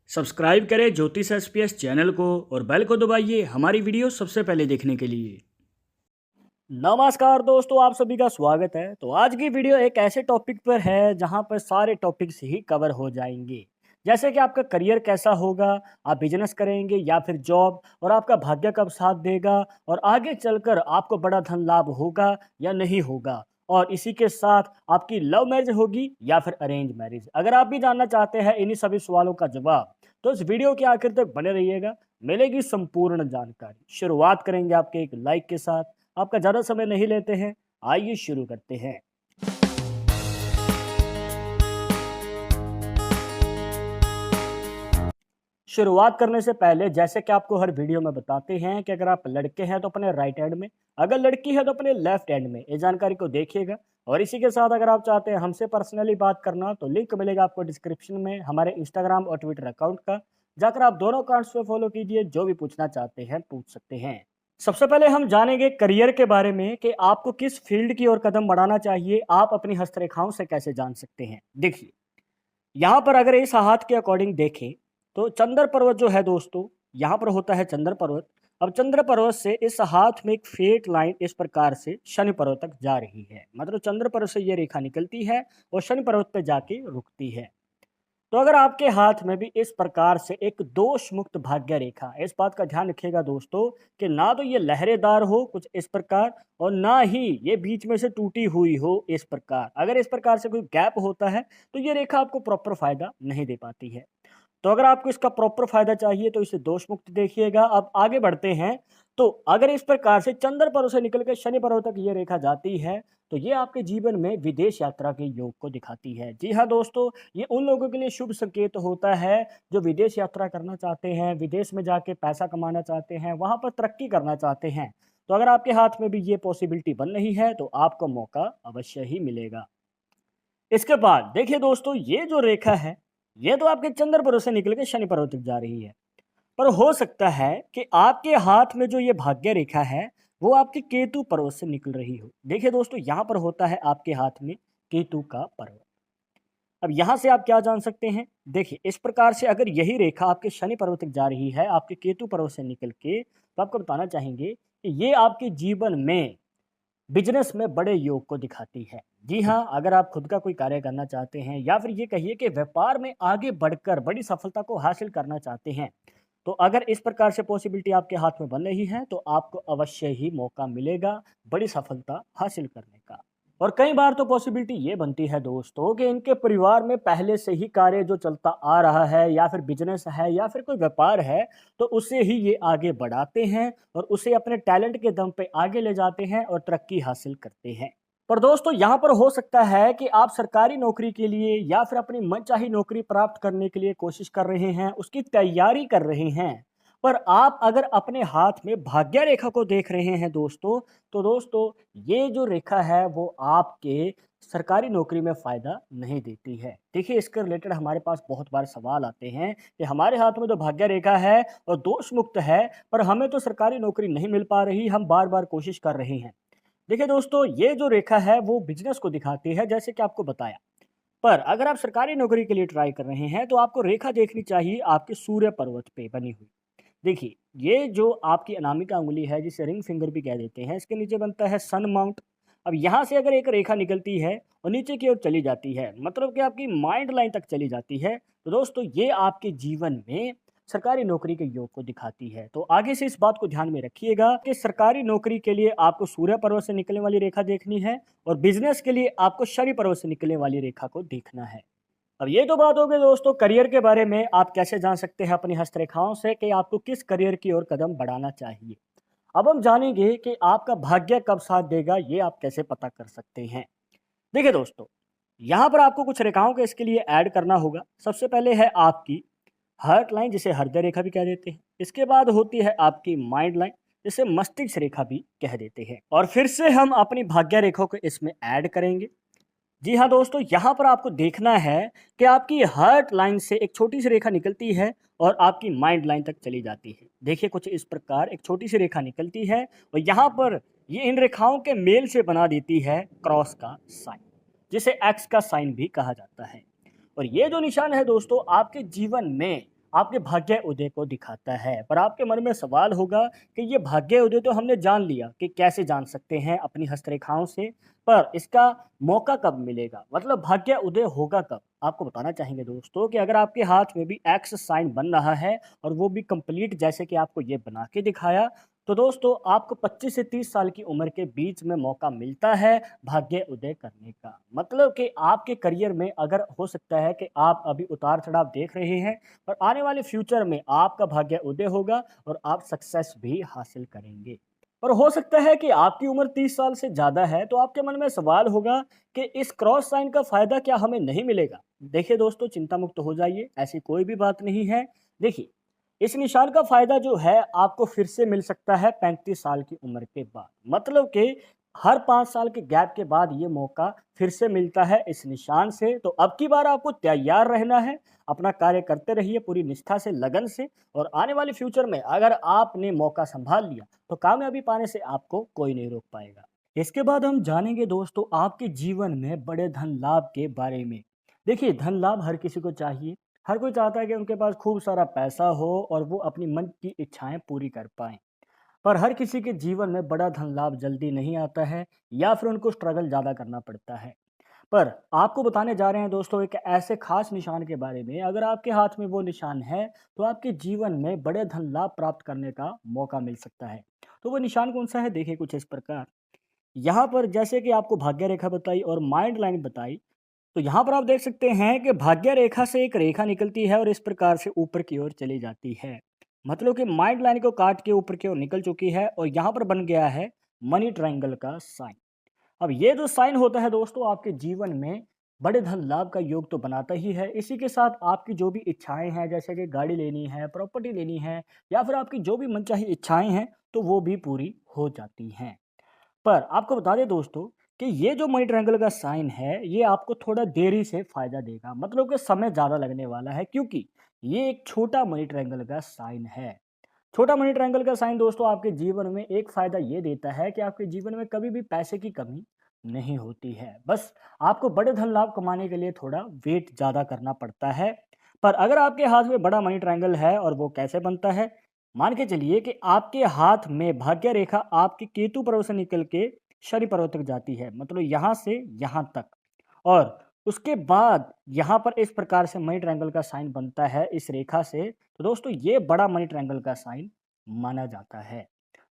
Subscribe करें ज्योतिष SPS channel को और बेल को दबाइए हमारी वीडियो सबसे पहले देखने के लिए। नमस्कार दोस्तों, आप सभी का स्वागत है। तो आज की वीडियो एक ऐसे टॉपिक पर है जहां पर सारे टॉपिक्स ही कवर हो जाएंगे, जैसे कि आपका करियर कैसा होगा, आप बिजनेस करेंगे या फिर जॉब, और आपका भाग्य कब साथ देगा, और आगे चलकर आपको बड़ा धन लाभ होगा या नहीं होगा, और इसी के साथ आपकी लव मैरिज होगी या फिर अरेंज मैरिज। अगर आप भी जानना चाहते हैं इन्हीं सभी सवालों का जवाब, तो इस वीडियो के आखिर तक बने रहिएगा, मिलेगी संपूर्ण जानकारी। शुरुआत करेंगे आपके एक लाइक के साथ। आपका ज़्यादा समय नहीं लेते हैं, आइए शुरू करते हैं। शुरुआत करने से पहले जैसे कि आपको हर वीडियो में बताते हैं कि अगर आप लड़के हैं तो अपने राइट हैंड में, अगर लड़की है तो अपने लेफ्ट हैंड में ये जानकारी को देखिएगा। और इसी के साथ अगर आप चाहते हैं हमसे पर्सनली बात करना तो लिंक मिलेगा आपको डिस्क्रिप्शन में हमारे इंस्टाग्राम और ट्विटर अकाउंट का, जाकर आप दोनों अकाउंट्स पे फॉलो कीजिए। जो भी पूछना चाहते हैं पूछ सकते हैं। सबसे पहले हम जानेंगे करियर के बारे में कि आपको किस फील्ड की ओर कदम बढ़ाना चाहिए, आप अपनी हस्तरेखाओं से कैसे जान सकते हैं। देखिए, यहाँ पर अगर इस हाथ के अकॉर्डिंग देखें तो चंद्र पर्वत जो है दोस्तों, यहाँ पर होता है चंद्र पर्वत। अब चंद्र पर्वत से इस हाथ में एक फेट लाइन इस प्रकार से शनि पर्वत तक जा रही है, मतलब चंद्र पर्वत से ये रेखा निकलती है और शनि पर्वत पे जाके रुकती है। तो अगर आपके हाथ में भी इस प्रकार से एक दोष मुक्त भाग्य रेखा, इस बात का ध्यान रखिएगा दोस्तों कि ना तो ये लहरेदार हो कुछ इस प्रकार, और ना ही ये बीच में से टूटी हुई हो इस प्रकार। अगर इस प्रकार से कोई गैप होता है तो ये रेखा आपको प्रॉपर फायदा नहीं दे पाती है। तो अगर आपको इसका प्रॉपर फायदा चाहिए तो इसे दोष मुक्त देखिएगा। अब आगे बढ़ते हैं। तो अगर इस प्रकार से चंद्र पर्वत से निकल के शनि पर्वत तक ये रेखा जाती है तो ये आपके जीवन में विदेश यात्रा के योग को दिखाती है। जी हाँ दोस्तों, ये उन लोगों के लिए शुभ संकेत होता है जो विदेश यात्रा करना चाहते हैं, विदेश में जाके पैसा कमाना चाहते हैं, वहां पर तरक्की करना चाहते हैं। तो अगर आपके हाथ में भी ये पॉसिबिलिटी बन रही है तो आपको मौका अवश्य ही मिलेगा। इसके बाद देखिए दोस्तों, ये जो रेखा है ये तो आपके चंद्र पर्वत से निकल के शनि पर्वत तक जा रही है, पर हो सकता है कि आपके हाथ में जो ये भाग्य रेखा है वो आपके केतु पर्वत से निकल रही हो। देखिए दोस्तों, यहाँ पर होता है आपके हाथ में केतु का पर्वत। अब यहाँ से आप क्या जान सकते हैं, देखिए इस प्रकार से अगर यही रेखा आपके शनि पर्वत तक जा रही है आपके केतु पर्वत से निकल के, तो आपको बताना चाहेंगे कि ये आपके जीवन में बिजनेस में बड़े योग को दिखाती है। जी हाँ, अगर आप खुद का कोई कार्य करना चाहते हैं या फिर ये कहिए कि व्यापार में आगे बढ़कर बड़ी सफलता को हासिल करना चाहते हैं, तो अगर इस प्रकार से पॉसिबिलिटी आपके हाथ में बन रही है तो आपको अवश्य ही मौका मिलेगा बड़ी सफलता हासिल करने का। और कई बार तो पॉसिबिलिटी ये बनती है दोस्तों कि इनके परिवार में पहले से ही कार्य जो चलता आ रहा है या फिर बिजनेस है या फिर कोई व्यापार है, तो उसे ही ये आगे बढ़ाते हैं और उसे अपने टैलेंट के दम पे आगे ले जाते हैं और तरक्की हासिल करते हैं। पर दोस्तों, यहाँ पर हो सकता है कि आप सरकारी नौकरी के लिए या फिर अपनी मनचाही नौकरी प्राप्त करने के लिए कोशिश कर रहे हैं, उसकी तैयारी कर रहे हैं, पर आप अगर अपने हाथ में भाग्य रेखा को देख रहे हैं दोस्तों, तो दोस्तों ये जो रेखा है वो आपके सरकारी नौकरी में फ़ायदा नहीं देती है। देखिए, इसके रिलेटेड हमारे पास बहुत बार सवाल आते हैं कि हमारे हाथ में तो भाग्य रेखा है और दोष मुक्त है, पर हमें तो सरकारी नौकरी नहीं मिल पा रही, हम बार-बार कोशिश कर रहे हैं। देखिए दोस्तों, ये जो रेखा है वो बिज़नेस को दिखाती है, जैसे कि आपको बताया। पर अगर आप सरकारी नौकरी के लिए ट्राई कर रहे हैं तो आपको रेखा देखनी चाहिए आपके सूर्य पर्वत पे बनी हुई। देखिए, ये जो आपकी अनामिका अंगुली है जिसे रिंग फिंगर भी कह देते हैं, इसके नीचे बनता है सन माउंट। अब यहाँ से अगर एक रेखा निकलती है और नीचे की ओर चली जाती है, मतलब कि आपकी माइंड लाइन तक चली जाती है, तो दोस्तों ये आपके जीवन में सरकारी नौकरी के योग को दिखाती है। तो आगे से इस बात को ध्यान में रखिएगा कि सरकारी नौकरी के लिए आपको सूर्य पर्वत से निकलने वाली रेखा देखनी है और बिजनेस के लिए आपको शनि पर्वत से निकलने वाली रेखा को देखना है। अब ये तो बात हो गई दोस्तों करियर के बारे में, आप कैसे जान सकते हैं अपनी हस्तरेखाओं से कि आपको किस करियर की ओर कदम बढ़ाना चाहिए। अब हम जानेंगे कि आपका भाग्य कब साथ देगा, ये आप कैसे पता कर सकते हैं। देखिए दोस्तों, यहाँ पर आपको कुछ रेखाओं को इसके लिए ऐड करना होगा। सबसे पहले है आपकी हार्ट लाइन, जिसे हृदय रेखा भी कह देते हैं। इसके बाद होती है आपकी माइंड लाइन, जिसे मस्तिष्क रेखा भी कह देते हैं। और फिर से हम अपनी भाग्य रेखा को इसमें ऐड करेंगे। जी हाँ दोस्तों, यहाँ पर आपको देखना है कि आपकी हार्ट लाइन से एक छोटी सी रेखा निकलती है और आपकी माइंड लाइन तक चली जाती है। देखिए, कुछ इस प्रकार एक छोटी सी रेखा निकलती है और यहाँ पर ये इन रेखाओं के मेल से बना देती है क्रॉस का साइन, जिसे एक्स का साइन भी कहा जाता है। और ये जो निशान है दोस्तों, आपके जीवन में आपके भाग्य उदय को दिखाता है। पर आपके मन में सवाल होगा कि ये भाग्य उदय तो हमने जान लिया कि कैसे जान सकते हैं अपनी हस्तरेखाओं से, पर इसका मौका कब मिलेगा? मतलब भाग्य उदय होगा कब? आपको बताना चाहेंगे दोस्तों कि अगर आपके हाथ में भी एक्स साइन बन रहा है और वो भी कंप्लीट जैसे कि आपको ये बना के दिखाया, तो दोस्तों आपको 25 से 30 साल की उम्र के बीच में मौका मिलता है भाग्य उदय करने का। मतलब कि आपके करियर में अगर हो सकता है कि आप अभी उतार-चढ़ाव देख रहे हैं, पर आने वाले फ्यूचर में आपका भाग्य उदय होगा और आप सक्सेस भी हासिल करेंगे। और हो सकता है कि आपकी उम्र 30 साल से ज़्यादा है, तो आपके मन में सवाल होगा कि इस क्रॉस साइन का फ़ायदा क्या हमें नहीं मिलेगा? देखिए दोस्तों, चिंता मुक्त हो जाइए, ऐसी कोई भी बात नहीं है। देखिए, इस निशान का फ़ायदा जो है आपको फिर से मिल सकता है 35 साल की उम्र के बाद। मतलब कि हर 5 साल के गैप के बाद ये मौका फिर से मिलता है इस निशान से। तो अब की बार आपको तैयार रहना है, अपना कार्य करते रहिए पूरी निष्ठा से, लगन से, और आने वाले फ्यूचर में अगर आपने मौका सँभाल लिया, तो कामयाबी पाने से आपको कोई नहीं रोक पाएगा। इसके बाद हम जानेंगे दोस्तों आपके जीवन में बड़े धन लाभ के बारे में। देखिए, धन लाभ हर किसी को चाहिए। हर कोई चाहता है कि उनके पास खूब सारा पैसा हो और वो अपनी मन की इच्छाएँ पूरी कर पाएँ। पर हर किसी के जीवन में बड़ा धन लाभ जल्दी नहीं आता है या फिर उनको स्ट्रगल ज़्यादा करना पड़ता है। पर आपको बताने जा रहे हैं दोस्तों एक ऐसे खास निशान के बारे में, अगर आपके हाथ में वो निशान है, तो आपके जीवन में बड़े धन लाभ प्राप्त करने का मौका मिल सकता है। तो वो निशान कौन-सा है? देखिए कुछ इस प्रकार। यहाँ पर जैसे कि आपको भाग्य रेखा बताई और माइंड लाइन बताई, तो यहाँ पर आप देख सकते हैं कि भाग्य रेखा से एक रेखा निकलती है और इस प्रकार से ऊपर की ओर चली जाती है। मतलब कि माइंड लाइन को काट के ऊपर की ओर निकल चुकी है और यहाँ पर बन गया है मनी ट्रायंगल का साइन। अब ये जो साइन होता है दोस्तों आपके जीवन में बड़े धन लाभ का योग तो बनाता ही है। इसी के साथ आपकी जो भी इच्छाएं हैं, जैसे कि गाड़ी लेनी है, प्रॉपर्टी लेनी है, या फिर आपकी जो भी मनचाही इच्छाएं हैं, तो वो भी पूरी हो जाती हैं। पर आपको बता दें दोस्तों कि ये जो मनी ट्रायंगल का साइन है, ये आपको थोड़ा देरी से फ़ायदा देगा। मतलब कि समय ज़्यादा लगने वाला है, क्योंकि ये एक छोटा मनी ट्रायंगल का साइन है। छोटा मनी ट्रायंगल का साइन दोस्तों आपके जीवन में एक फ़ायदा ये देता है कि आपके जीवन में कभी भी पैसे की कमी नहीं होती है। बस आपको बड़े धन लाभ कमाने के लिए थोड़ा वेट ज़्यादा करना पड़ता है। पर अगर आपके हाथ में बड़ा मनी ट्रायंगल है, और वो कैसे बनता है? मान के चलिए कि आपके हाथ में भाग्य रेखा आपके केतु पर्वत से निकल के शनि पर्वत तक जाती है, मतलब यहाँ से यहाँ तक, और उसके बाद यहाँ पर इस प्रकार से मनी ट्रायंगल का साइन बनता है इस रेखा से। तो दोस्तों ये बड़ा मनी ट्रायंगल का साइन माना जाता है।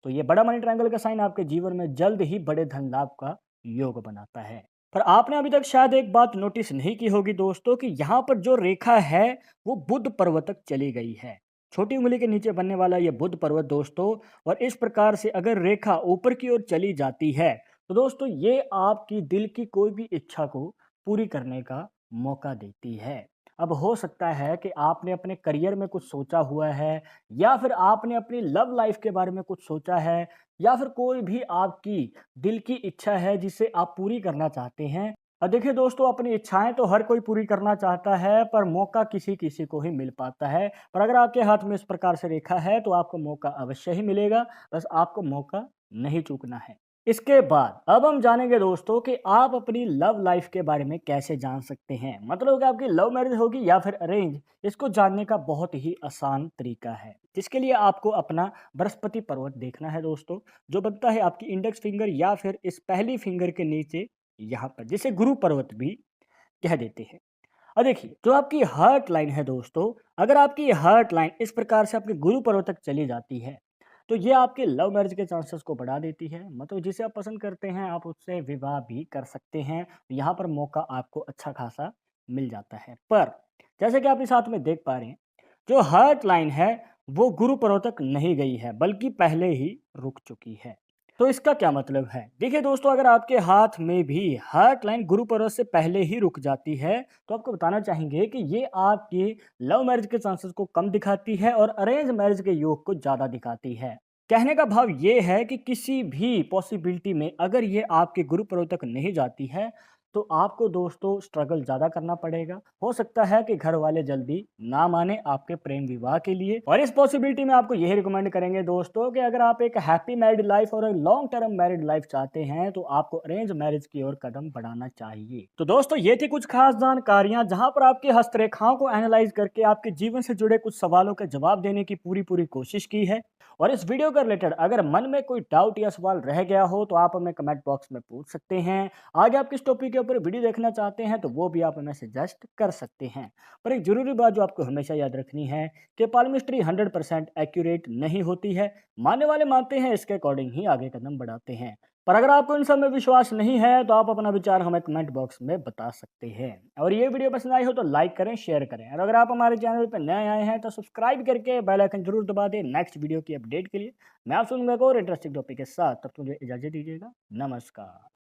तो ये बड़ा मनी ट्रायंगल का साइन आपके जीवन में जल्द ही बड़े धन लाभ का योग बनाता है। पर आपने अभी तक शायद एक बात नोटिस नहीं की होगी दोस्तों कि यहाँ पर जो रेखा है वो बुध पर्वत तक चली गई है। छोटी उंगली के नीचे बनने वाला ये बुध पर्वत दोस्तों, और इस प्रकार से अगर रेखा ऊपर की ओर चली जाती है, तो दोस्तों ये आपकी दिल की कोई भी इच्छा को पूरी करने का मौका देती है। अब हो सकता है कि आपने अपने करियर में कुछ सोचा हुआ है, या फिर आपने अपनी लव लाइफ के बारे में कुछ सोचा है, या फिर कोई भी आपकी दिल की इच्छा है जिसे आप पूरी करना चाहते हैं। देखिए दोस्तों, अपनी इच्छाएं तो हर कोई पूरी करना चाहता है, पर मौका किसी किसी को ही मिल पाता है। पर अगर आपके हाथ में इस प्रकार से रेखा है, तो आपको मौका अवश्य ही मिलेगा। बस आपको मौका नहीं चूकना है। इसके बाद अब हम जानेंगे दोस्तों कि आप अपनी लव लाइफ के बारे में कैसे जान सकते हैं। मतलब कि आपकी लव मैरिज होगी या फिर अरेंज, इसको जानने का बहुत ही आसान तरीका है, जिसके लिए आपको अपना बृहस्पति पर्वत देखना है दोस्तों, जो बनता है आपकी इंडेक्स फिंगर या फिर इस पहली फिंगर के नीचे यहाँ पर, जिसे गुरु पर्वत भी कह देते हैं। और देखिए, जो आपकी हार्ट लाइन है दोस्तों, अगर आपकी हार्ट लाइन इस प्रकार से आपके गुरु पर्वत तक चली जाती है, तो ये आपके लव मैरिज के चांसेस को बढ़ा देती है। मतलब जिसे आप पसंद करते हैं, आप उससे विवाह भी कर सकते हैं। यहाँ पर मौका आपको अच्छा खासा मिल जाता है। पर जैसे कि आप इस हाथ में देख पा रहे हैं, जो हार्ट लाइन है वो गुरु पर्वत तक नहीं गई है, बल्कि पहले ही रुक चुकी है। तो इसका क्या मतलब है? देखिए दोस्तों, अगर आपके हाथ में भी हार्ट लाइन गुरु पर्वत से पहले ही रुक जाती है, तो आपको बताना चाहेंगे कि ये आपकी लव मैरिज के चांसेस को कम दिखाती है और अरेंज मैरिज के योग को ज़्यादा दिखाती है। कहने का भाव ये है कि किसी भी पॉसिबिलिटी में अगर ये आपके गुरु पर्वत तक नहीं जाती है, तो आपको दोस्तों स्ट्रगल ज़्यादा करना पड़ेगा। हो सकता है कि घर वाले जल्दी ना माने आपके प्रेम विवाह के लिए, और इस पॉसिबिलिटी में आपको यही रिकमेंड करेंगे दोस्तों कि अगर आप एक हैप्पी मैरिड लाइफ और एक लॉन्ग टर्म मैरिड लाइफ चाहते हैं तो आपको अरेंज मैरिज की ओर कदम बढ़ाना चाहिए। तो दोस्तों ये थी कुछ खास जानकारियां जहां पर आपकी हस्तरेखाओं को एनालाइज करके आपके जीवन से जुड़े कुछ सवालों के जवाब देने की पूरी कोशिश की है। और इस वीडियो के रिलेटेड अगर मन में कोई डाउट या सवाल रह गया हो तो आप हमें कमेंट बॉक्स में पूछ सकते हैं। आगे आप किस टॉपिक के ऊपर वीडियो देखना चाहते हैं तो वो भी आप हमें सजेस्ट कर सकते हैं। पर एक जरूरी बात जो आपको हमेशा याद रखनी है कि पाल्मिस्ट्री 100% एक्यूरेट नहीं होती है। मानने वाले मानते हैं, इसके अकॉर्डिंग ही आगे कदम बढ़ाते हैं। पर अगर आपको इन सब में विश्वास नहीं है तो आप अपना विचार हमें कमेंट बॉक्स में बता सकते हैं। और ये वीडियो पसंद आई हो तो लाइक करें, शेयर करें, और अगर आप हमारे चैनल पर नए आए हैं तो सब्सक्राइब करके बेल आइकन जरूर दबा दें नेक्स्ट वीडियो की अपडेट के लिए। मैं आप सुनूंगा एक और इंटरेस्टिंग टॉपिक के साथ, तब तक मुझे इजाजत दीजिएगा। नमस्कार।